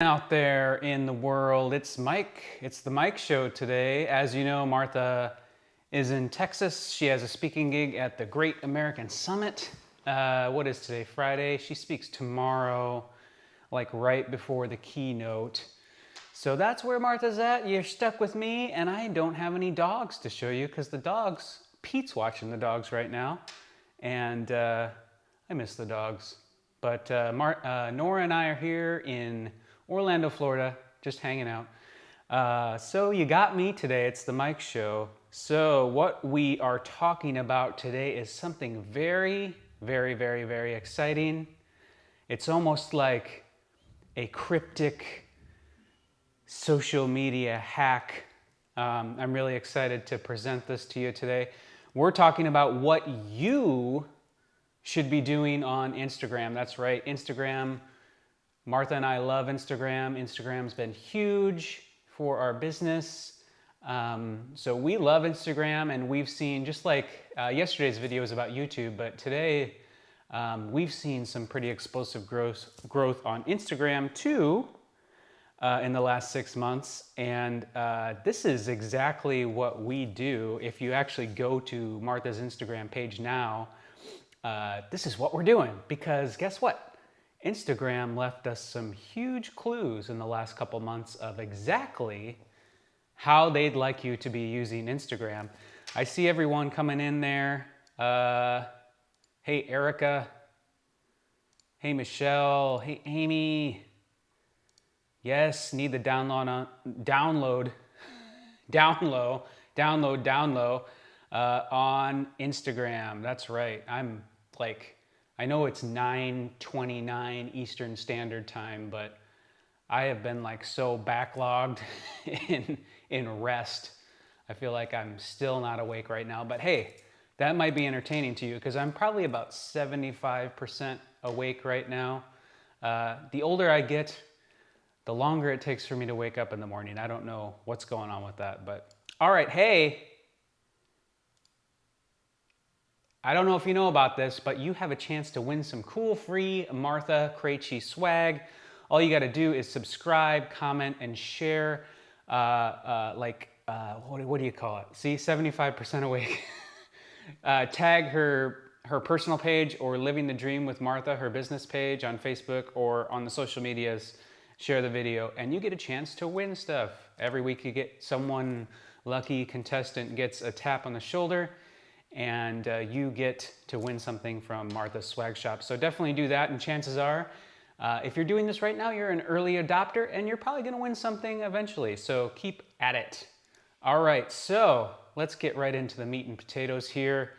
Out there in the world, it's Mike. It's the Mike Show today. As you know, Martha is in Texas. She has a speaking gig at the Great American Summit. What is today? Friday. She speaks tomorrow, like right before the keynote. So that's where Martha's at. You're stuck with me, and I don't have any dogs to show you because the dogs, Pete's watching the dogs right now, and I miss the dogs. But Nora and I are here in Orlando, Florida, just hanging out. So you got me today. It's the Mike Show. So what we are talking about today is something very, very, very, very exciting. It's almost like a cryptic social media hack. I'm really excited to present this to you today. We're talking about what you should be doing on Instagram. That's right, Instagram. Martha and I love Instagram. Instagram's been huge for our business. So we love Instagram, and we've seen, just like yesterday's video was about YouTube, but today we've seen some pretty explosive growth on Instagram too in the last 6 months. And this is exactly what we do. If you actually go to Martha's Instagram page now, this is what we're doing, because guess what? Instagram left us some huge clues in the last couple months of exactly how they'd like you to be using Instagram. I see everyone coming in there. Hey, Erica. Hey, Michelle. Hey, Amy. Yes, need the download on Instagram. That's right. I'm like, I know it's 9:29 Eastern Standard Time, but I have been like so backlogged in rest. I feel like I'm still not awake right now, but hey, that might be entertaining to you because I'm probably about 75% awake right now. The older I get, the longer it takes for me to wake up in the morning. I don't know what's going on with that, but all right, hey. I don't know if you know about this, but you have a chance to win some cool free Martha Krejci swag. All you got to do is subscribe, comment, and share. What do you call it? See, 75% awake. Tag her personal page or Living the Dream with Martha, her business page on Facebook or on the social medias. Share the video, and you get a chance to win stuff. Every week you get someone lucky contestant gets a tap on the shoulder, and you get to win something from Martha's Swag Shop. So definitely do that, and chances are, if you're doing this right now, you're an early adopter, and you're probably gonna win something eventually, so keep at it. All right, so let's get right into the meat and potatoes here.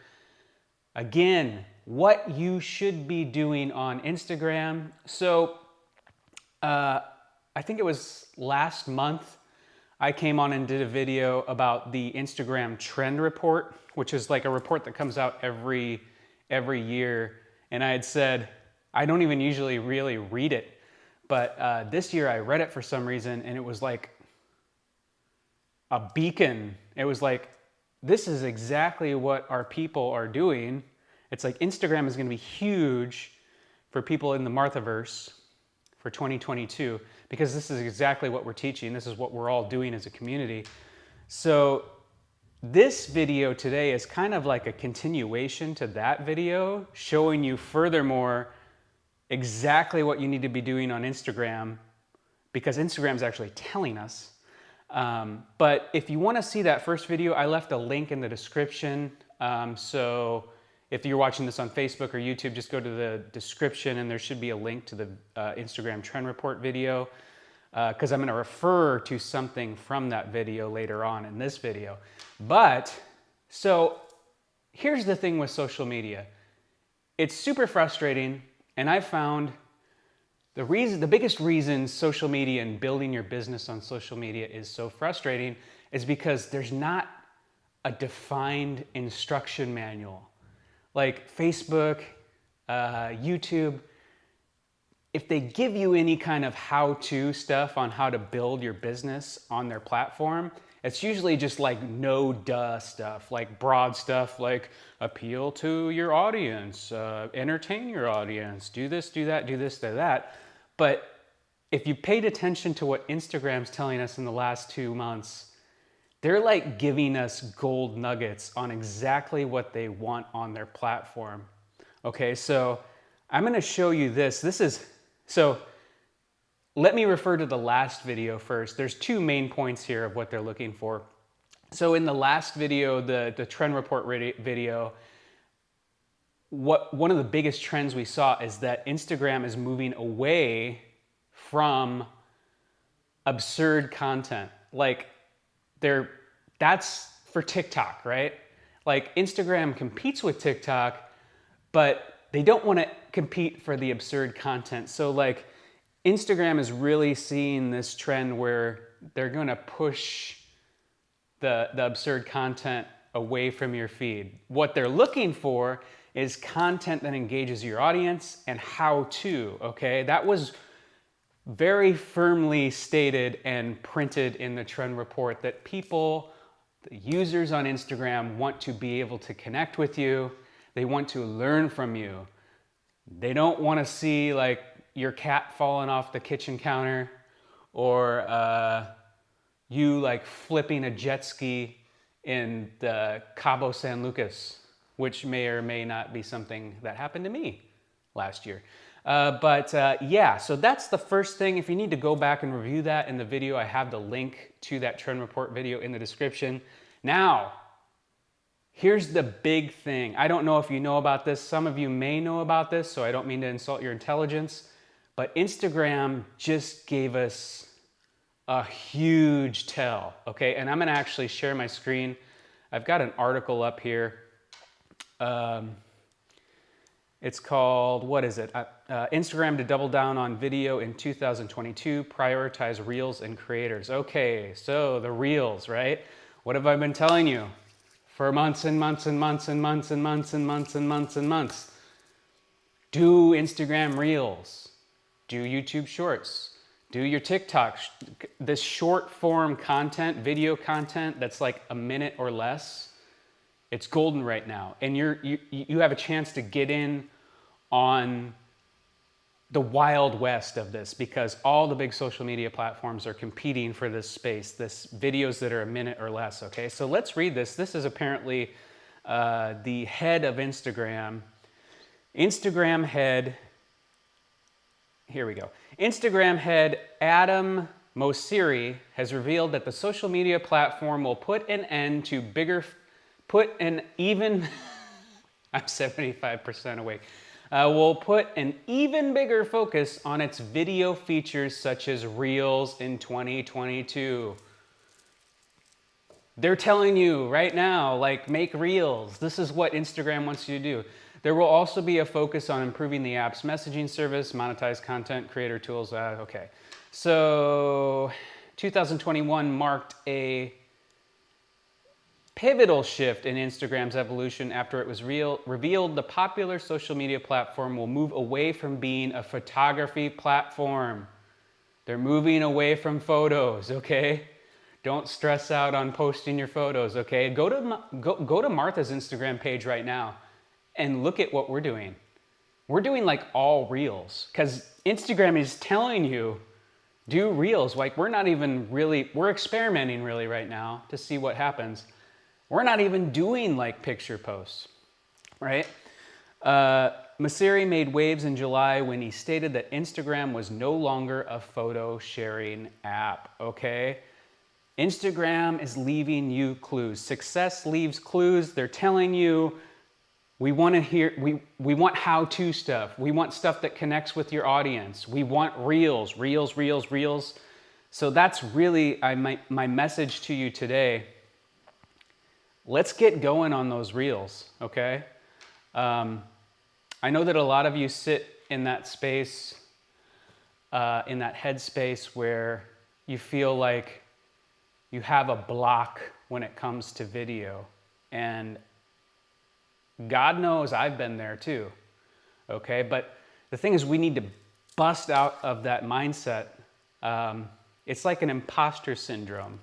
Again, what you should be doing on Instagram. So I think it was last month, I came on and did a video about the Instagram trend report, which is like a report that comes out every year. And I had said, I don't even usually really read it, but this year I read it for some reason, and it was like a beacon. It was like, this is exactly what our people are doing. It's like Instagram is gonna be huge for people in the Marthaverse for 2022, because this is exactly what we're teaching. This is what we're all doing as a community. So this video today is kind of like a continuation to that video, showing you furthermore exactly what you need to be doing on Instagram, because Instagram is actually telling us. But if you want to see that first video, I left a link in the description. So if you're watching this on Facebook or YouTube, just go to the description and there should be a link to the Instagram trend report video, because I'm going to refer to something from that video later on in this video. But so here's the thing with social media. It's super frustrating, and I've found the biggest reason social media and building your business on social media is so frustrating is because there's not a defined instruction manual. Like Facebook, YouTube, if they give you any kind of how-to stuff on how to build your business on their platform, it's usually just like no-duh stuff, like broad stuff like appeal to your audience, entertain your audience, do this, do that, do this, do that. But if you paid attention to what Instagram's telling us in the last 2 months, they're like giving us gold nuggets on exactly what they want on their platform. Okay, so I'm gonna show you this. So let me refer to the last video first. There's 2 main points here of what they're looking for. So in the last video, the trend report video, one of the biggest trends we saw is that Instagram is moving away from absurd content. Like that's for TikTok, right? Like Instagram competes with TikTok, but they don't want to compete for the absurd content. So like Instagram is really seeing this trend where they're going to push the absurd content away from your feed. What they're looking for is content that engages your audience and how to, okay? That was very firmly stated and printed in the trend report that people, the users on Instagram, want to be able to connect with you. They want to learn from you. They don't want to see like your cat falling off the kitchen counter or you like flipping a jet ski in the Cabo San Lucas, which may or may not be something that happened to me last year. Yeah, so that's the first thing. If you need to go back and review that in the video, I have the link to that trend report video in the description. Now, here's the big thing. I don't know if you know about this. Some of you may know about this, so I don't mean to insult your intelligence, but Instagram just gave us a huge tell, okay? And I'm gonna actually share my screen. I've got an article up here. It's called, what is it? Instagram to double down on video in 2022, prioritize Reels and creators. Okay, so the Reels, right? What have I been telling you for months and months and months and months and months and months and months and months? Do Instagram Reels, do YouTube Shorts, do your TikTok, this short form content, video content that's like a minute or less. It's golden right now. And you have a chance to get in on the wild west of this because all the big social media platforms are competing for this space, this videos that are a minute or less, okay? So let's read this. This is apparently the head of Instagram. Instagram head, here we go. Instagram head Adam Mosseri has revealed that the social media platform will put an end to I'm 75% awake. Will put an even bigger focus on its video features such as Reels in 2022. They're telling you right now, like, make Reels. This is what Instagram wants you to do. There will also be a focus on improving the app's messaging service, monetize content, creator tools. Okay. So 2021 marked a pivotal shift in Instagram's evolution after it was revealed the popular social media platform will move away from being a photography platform. They're moving away from photos, okay? Don't stress out on posting your photos, okay? Go to Martha's Instagram page right now and look at what we're doing. We're doing like all Reels because Instagram is telling you do Reels. Like we're experimenting really right now to see what happens. We're not even doing like picture posts, right? Mosseri made waves in July when he stated that Instagram was no longer a photo sharing app, okay? Instagram is leaving you clues. Success leaves clues. They're telling you, we want to hear, we want how-to stuff. We want stuff that connects with your audience. We want Reels. So that's really my message to you today. Let's get going on those Reels, okay? I know that a lot of you sit in that space, in that headspace where you feel like you have a block when it comes to video. And God knows I've been there too, okay? But the thing is we need to bust out of that mindset. It's like an imposter syndrome,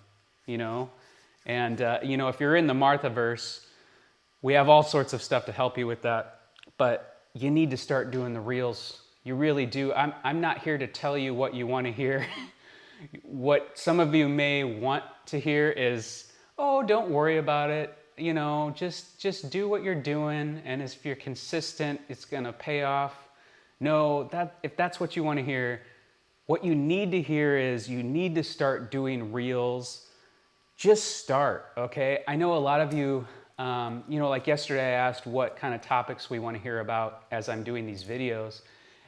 you know? And, if you're in the Marthaverse, we have all sorts of stuff to help you with that. But you need to start doing the Reels. You really do. I'm not here to tell you what you want to hear. What some of you may want to hear is, oh, don't worry about it. You know, just do what you're doing, and if you're consistent, it's gonna pay off. No, if that's what you want to hear, what you need to hear is you need to start doing reels. Just start, okay? I know a lot of you, you know, like yesterday I asked what kind of topics we want to hear about as I'm doing these videos,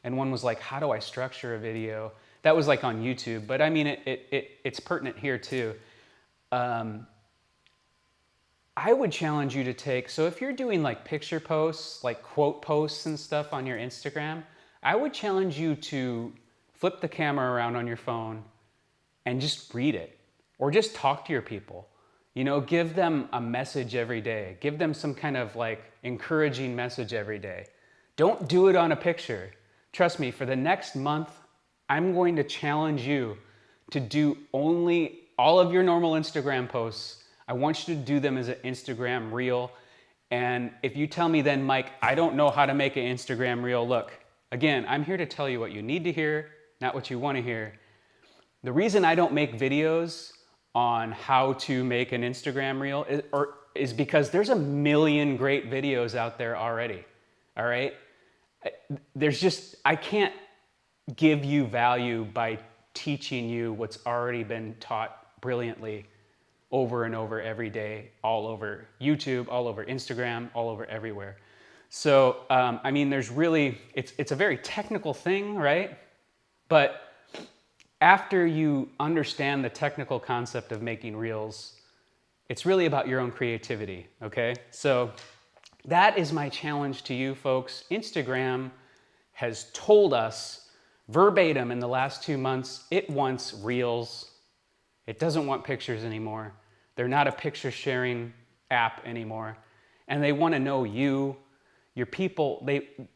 and one was like, how do I structure a video? That was like on YouTube, but I mean, it's pertinent here too. I would challenge you to take, so if you're doing like picture posts, like quote posts and stuff on your Instagram, I would challenge you to flip the camera around on your phone and just read it, or just talk to your people. You know, give them a message every day. Give them some kind of like encouraging message every day. Don't do it on a picture. Trust me, for the next month, I'm going to challenge you to do only all of your normal Instagram posts. I want you to do them as an Instagram reel. And if you tell me then, Mike, I don't know how to make an Instagram reel, look, again, I'm here to tell you what you need to hear, not what you want to hear. The reason I don't make videos on how to make an Instagram reel is because there's a million great videos out there already, all right? I can't give you value by teaching you what's already been taught brilliantly over and over every day, all over YouTube, all over Instagram, all over everywhere. So, I mean, there's really, it's a very technical thing, right? But after you understand the technical concept of making reels, it's really about your own creativity, okay? So that is my challenge to you folks. Instagram has told us verbatim in the last 2 months, it wants reels. It doesn't want pictures anymore. They're not a picture sharing app anymore. And they want to know you, your people,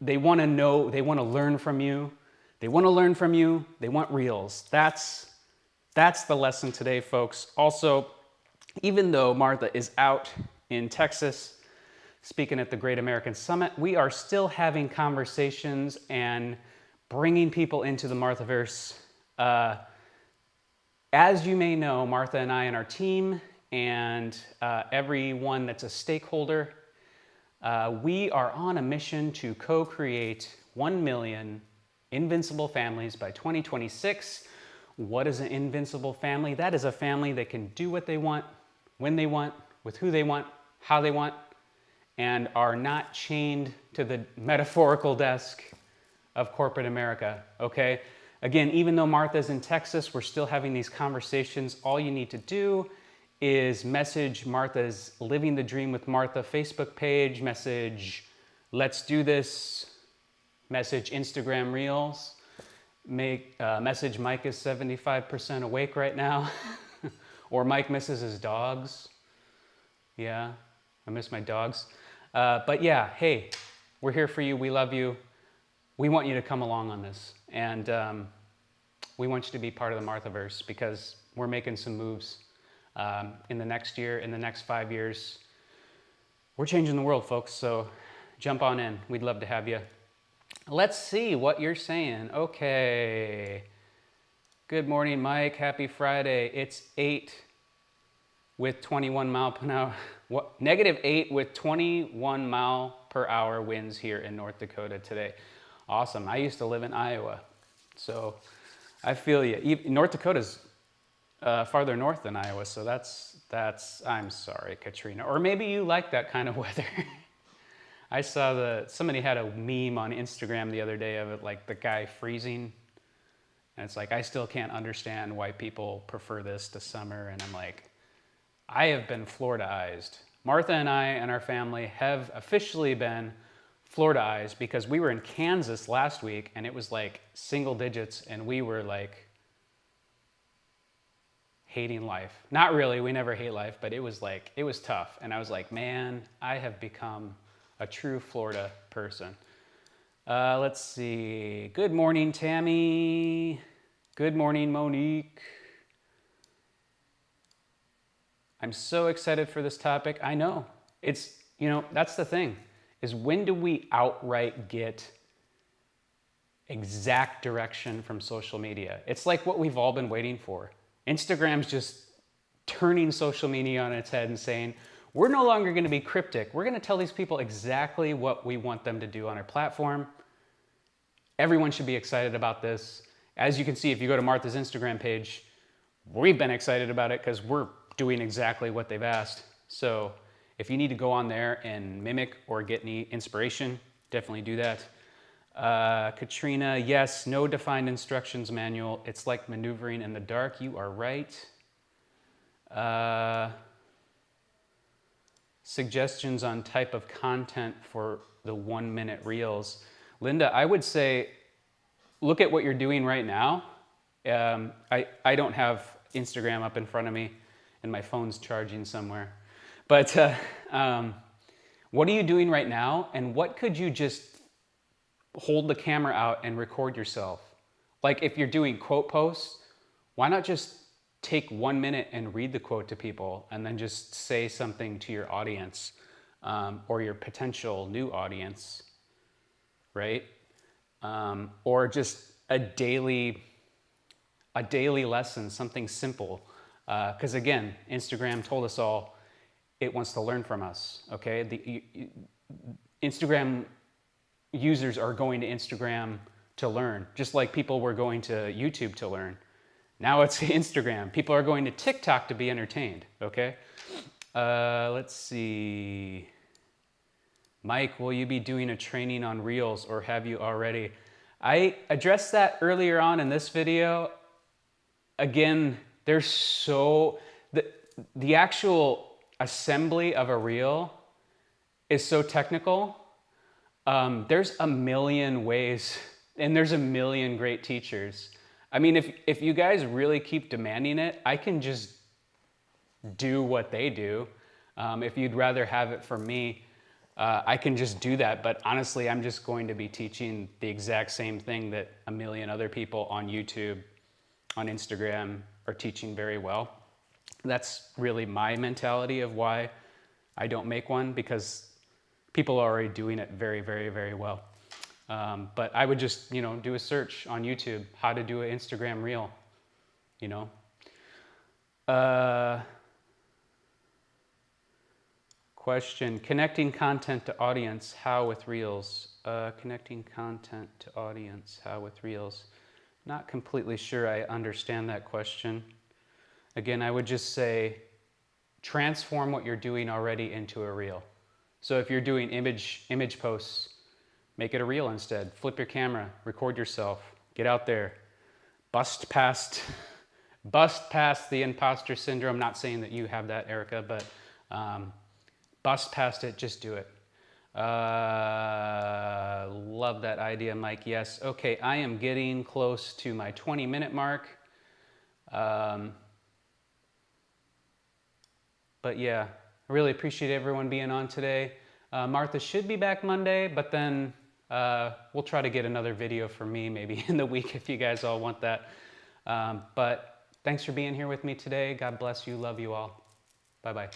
they want to know, they want to learn from you. They want to learn from you. They want reels. That's the lesson today, folks. Also, even though Martha is out in Texas speaking at the Great American Summit, we are still having conversations and bringing people into the Marthaverse. As you may know, Martha and I and our team and everyone that's a stakeholder, we are on a mission to co-create 1 million invincible families by 2026. What is an invincible family? That is a family that can do what they want, when they want, with who they want, how they want, and are not chained to the metaphorical desk of corporate America, okay? Again, even though Martha's in Texas, we're still having these conversations. All you need to do is message Martha's Living the Dream with Martha Facebook page, message Let's Do This, message Instagram Reels, message Mike is 75% awake right now, or Mike misses his dogs. Yeah, I miss my dogs. But yeah, hey, we're here for you. We love you. We want you to come along on this. And we want you to be part of the Marthaverse because we're making some moves in the next year, in the next 5 years. We're changing the world, folks. So jump on in. We'd love to have you. Let's see what you're saying. Okay. Good morning, Mike. Happy Friday. It's 8 with 21 mile per hour. What? -8 with 21 mile per hour winds here in North Dakota today. Awesome. I used to live in Iowa, so I feel you. North Dakota's farther north than Iowa, so that's. I'm sorry, Katrina. Or maybe you like that kind of weather. I saw somebody had a meme on Instagram the other day of it, like the guy freezing. And it's like, I still can't understand why people prefer this to summer. And I'm like, I have been Florida-ized. Martha and I and our family have officially been Florida-ized because we were in Kansas last week and it was like single digits and we were like hating life. Not really, we never hate life, but it was tough. And I was like, man, I have become a true Florida person. Let's see. Good morning, Tammy. Good morning, Monique. I'm so excited for this topic. I know. That's the thing, is when do we outright get exact direction from social media. It's like what we've all been waiting for. Instagram's just turning social media on its head and saying, we're no longer going to be cryptic. We're going to tell these people exactly what we want them to do on our platform. Everyone should be excited about this. As you can see, if you go to Martha's Instagram page, we've been excited about it because we're doing exactly what they've asked. So if you need to go on there and mimic or get any inspiration, definitely do that. Katrina, yes, no defined instructions manual. It's like maneuvering in the dark. You are right. Suggestions on type of content for the 1-minute reels. Linda, I would say, look at what you're doing right now. I don't have Instagram up in front of me and my phone's charging somewhere. But what are you doing right now? And what could you just hold the camera out and record yourself? Like if you're doing quote posts, why not just take 1 minute and read the quote to people and then just say something to your audience or your potential new audience, right? Or just a daily lesson, something simple. Because again, Instagram told us all it wants to learn from us, okay? Instagram users are going to Instagram to learn, just like people were going to YouTube to learn. Now it's Instagram. People are going to TikTok to be entertained, okay? Let's see. Mike, will you be doing a training on Reels or have you already? I addressed that earlier on in this video. Again, there's the actual assembly of a Reel is so technical. There's a million ways and there's a million great teachers. I mean, if you guys really keep demanding it, I can just do what they do. If you'd rather have it from me, I can just do that. But honestly, I'm just going to be teaching the exact same thing that a million other people on YouTube, on Instagram are teaching very well. That's really my mentality of why I don't make one, because people are already doing it very, very, very well. But I would just, do a search on YouTube, how to do an Instagram Reel, Question, connecting content to audience, how with Reels? Connecting content to audience, how with Reels? Not completely sure I understand that question. Again, I would just say, transform what you're doing already into a Reel. So if you're doing image posts, make it a Reel instead. Flip your camera, record yourself, get out there, bust past the imposter syndrome. Not saying that you have that, Erica, but bust past it, just do it. Love that idea, Mike. Yes. Okay, I am getting close to my 20-minute mark. But yeah, I really appreciate everyone being on today. Martha should be back Monday, but then we'll try to get another video from me maybe in the week if you guys all want that. But thanks for being here with me today. God bless you. Love you all. Bye-bye.